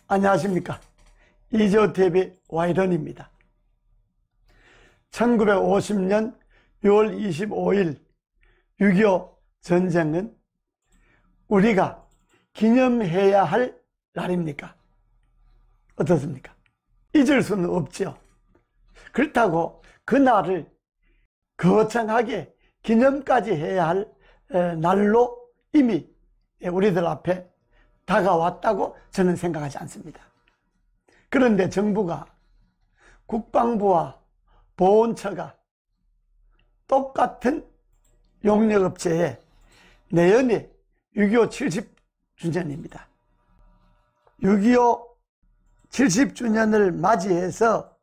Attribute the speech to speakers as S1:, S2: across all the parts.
S1: 안녕하십니까. 이재호TV 와이런입니다. 1950년 6월 25일 6.25 전쟁은 우리가 기념해야 할 날입니까? 어떻습니까? 잊을 수는 없죠. 그렇다고 그 날을 거창하게 기념까지 해야 할 날로 이미 우리들 앞에 다가왔다고 저는 생각하지 않습니다. 그런데 정부가 국방부와 보훈처가 똑같은 용역업체에 내년에 6.25 70주년입니다. 6.25 70주년을 맞이해서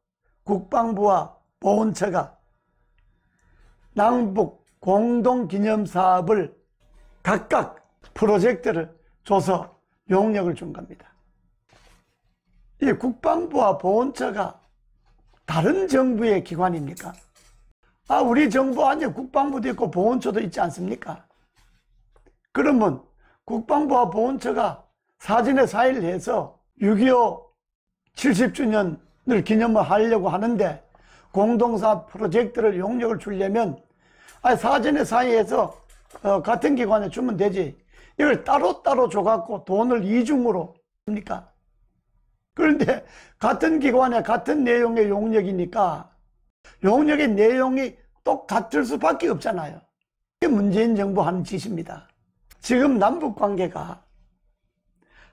S1: 국방부와 보훈처가 남북 공동기념사업을 각각 프로젝트를 줘서 용역을 준 겁니다. 이 국방부와 보훈처가 다른 정부의 기관입니까? 우리 정부 안에 국방부도 있고 보훈처도 있지 않습니까? 그러면 국방부와 보훈처가 사전에 사의를 해서 6.25 70주년을 기념을 하려고 하는데 공동사업 프로젝트를 용역을 주려면 사전에 사의해서 같은 기관에 주면 되지, 이걸 따로따로 줘갖고 돈을 이중으로 합니까? 그런데 같은 기관에 같은 내용의 용역이니까 용역의 내용이 똑같을 수밖에 없잖아요. 이게 문재인 정부 하는 짓입니다. 지금 남북관계가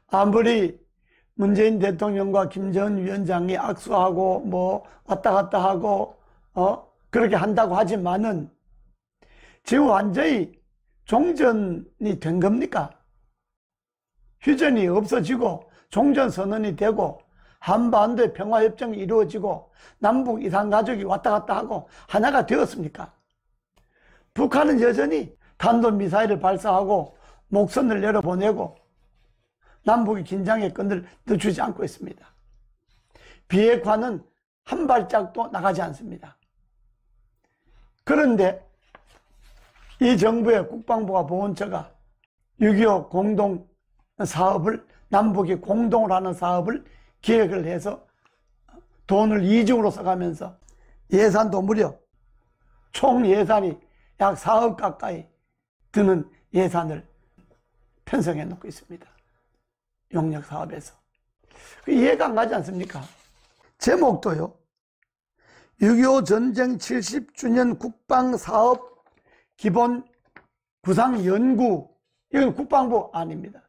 S1: 아무리 문재인 대통령과 김정은 위원장이 악수하고 뭐 왔다 갔다 하고 그렇게 한다고 하지만은 지금 완전히 종전이 된 겁니까? 휴전이 없어지고 종전선언이 되고 한반도의 평화협정이 이루어지고 남북 이산가족이 왔다 갔다 하고 하나가 되었습니까? 북한은 여전히 탄도미사일을 발사하고 목선을 내려보내고 남북의 긴장의 끈을 늦추지 않고 있습니다. 비핵화는 한 발짝도 나가지 않습니다. 그런데 이 정부의 국방부와 보훈처가 6.25 공동 사업을, 남북이 공동으로 하는 사업을 기획을 해서 돈을 이중으로 써가면서 예산도 무려 총 예산이 약 4억 가까이 드는 예산을 편성해 놓고 있습니다. 용역 사업에서. 이해가 안 가지 않습니까? 제목도요, 6.25 전쟁 70주년 국방사업 기본 구상 연구, 이건 국방부 아닙니다.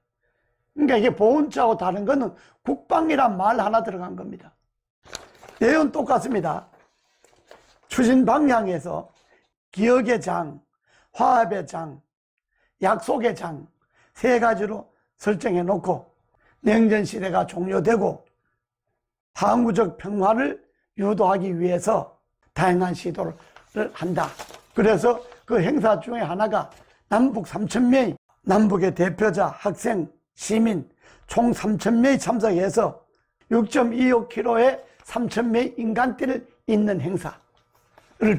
S1: 그러니까 이게 보훈처하고 다른 거는 국방이란 말 하나 들어간 겁니다. 내용은 똑같습니다. 추진 방향에서 기억의 장, 화합의 장, 약속의 장 세 가지로 설정해 놓고 냉전 시대가 종료되고 항구적 평화를 유도하기 위해서 다양한 시도를 한다. 그래서 그 행사 중에 하나가 남북 3,000명이, 남북의 대표자, 학생, 시민 총 3,000명이 참석해서 6.25km의 3,000명의 인간띠를 잇는 행사를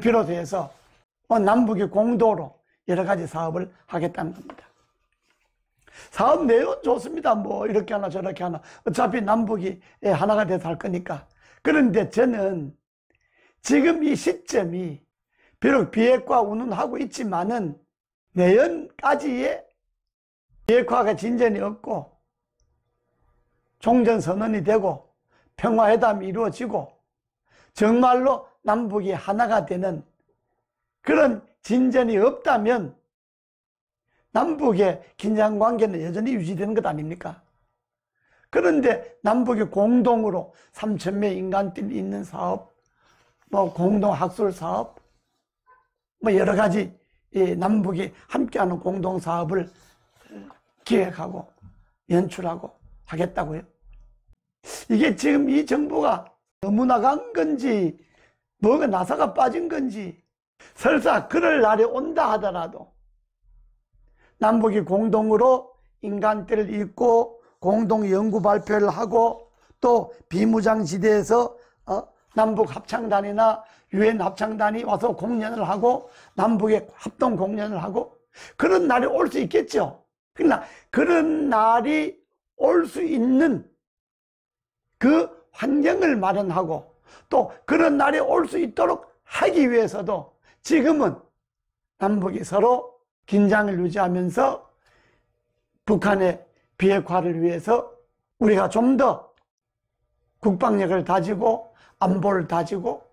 S1: 비롯해서 남북이 공동으로 여러 가지 사업을 하겠다는 겁니다. 사업 내용은 좋습니다. 뭐 이렇게 하나 저렇게 하나, 어차피 남북이 하나가 돼서 할 거니까. 그런데 저는 지금 이 시점이 비록 비핵화 운운하고 있지만은 내년까지의 비핵화가 진전이 없고 종전선언이 되고 평화회담이 이루어지고 정말로 남북이 하나가 되는 그런 진전이 없다면 남북의 긴장관계는 여전히 유지되는 것 아닙니까? 그런데 남북이 공동으로 3,000명 인간들이 있는 사업, 뭐 공동 학술 사업, 뭐 여러 가지 남북이 함께하는 공동 사업을 기획하고 연출하고 하겠다고요. 이게 지금 이 정부가 너무 나간 건지 뭐가 나사가 빠진 건지, 설사 그럴 날이 온다 하더라도 남북이 공동으로 인간대를 잇고 공동 연구 발표를 하고 또 비무장지대에서 남북 합창단이나 유엔 합창단이 와서 공연을 하고 남북의 합동 공연을 하고 그런 날이 올 수 있겠죠. 그러나 그런 날이 올 수 있는 그 환경을 마련하고 또 그런 날이 올 수 있도록 하기 위해서도 지금은 남북이 서로 긴장을 유지하면서 북한의 비핵화를 위해서 우리가 좀 더 국방력을 다지고 안보를 다지고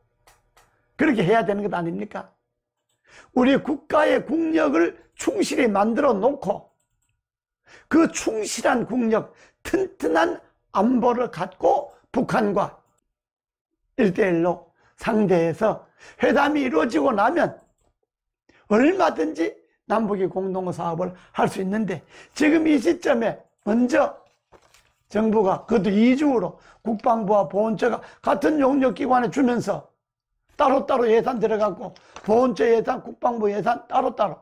S1: 그렇게 해야 되는 것 아닙니까? 우리 국가의 국력을 충실히 만들어 놓고 그 충실한 국력, 튼튼한 안보를 갖고 북한과 1대1로 상대해서 회담이 이루어지고 나면 얼마든지 남북이 공동 사업을 할 수 있는데 지금 이 시점에 먼저 정부가 그것도 이중으로 국방부와 보훈처가 같은 용역기관에 주면서 따로따로 예산 들어가고 보훈처 예산, 국방부 예산 따로따로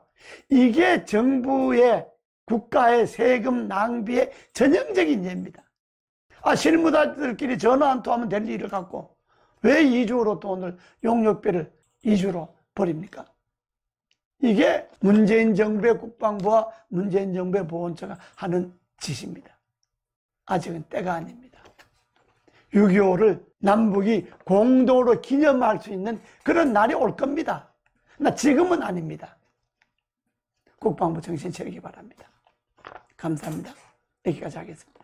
S1: 이게 정부의 국가의 세금 낭비의 전형적인 예입니다. 실무자들끼리 전화 한 통하면 될 일을 갖고 왜 이중으로 돈을 용역비를 이주로 버립니까? 이게 문재인 정부의 국방부와 문재인 정부의 보훈처가 하는 짓입니다. 아직은 때가 아닙니다. 6.25를 남북이 공동으로 기념할 수 있는 그런 날이 올 겁니다. 나 지금은 아닙니다. 국방부 정신 차리기 바랍니다. 감사합니다. 여기까지 하겠습니다.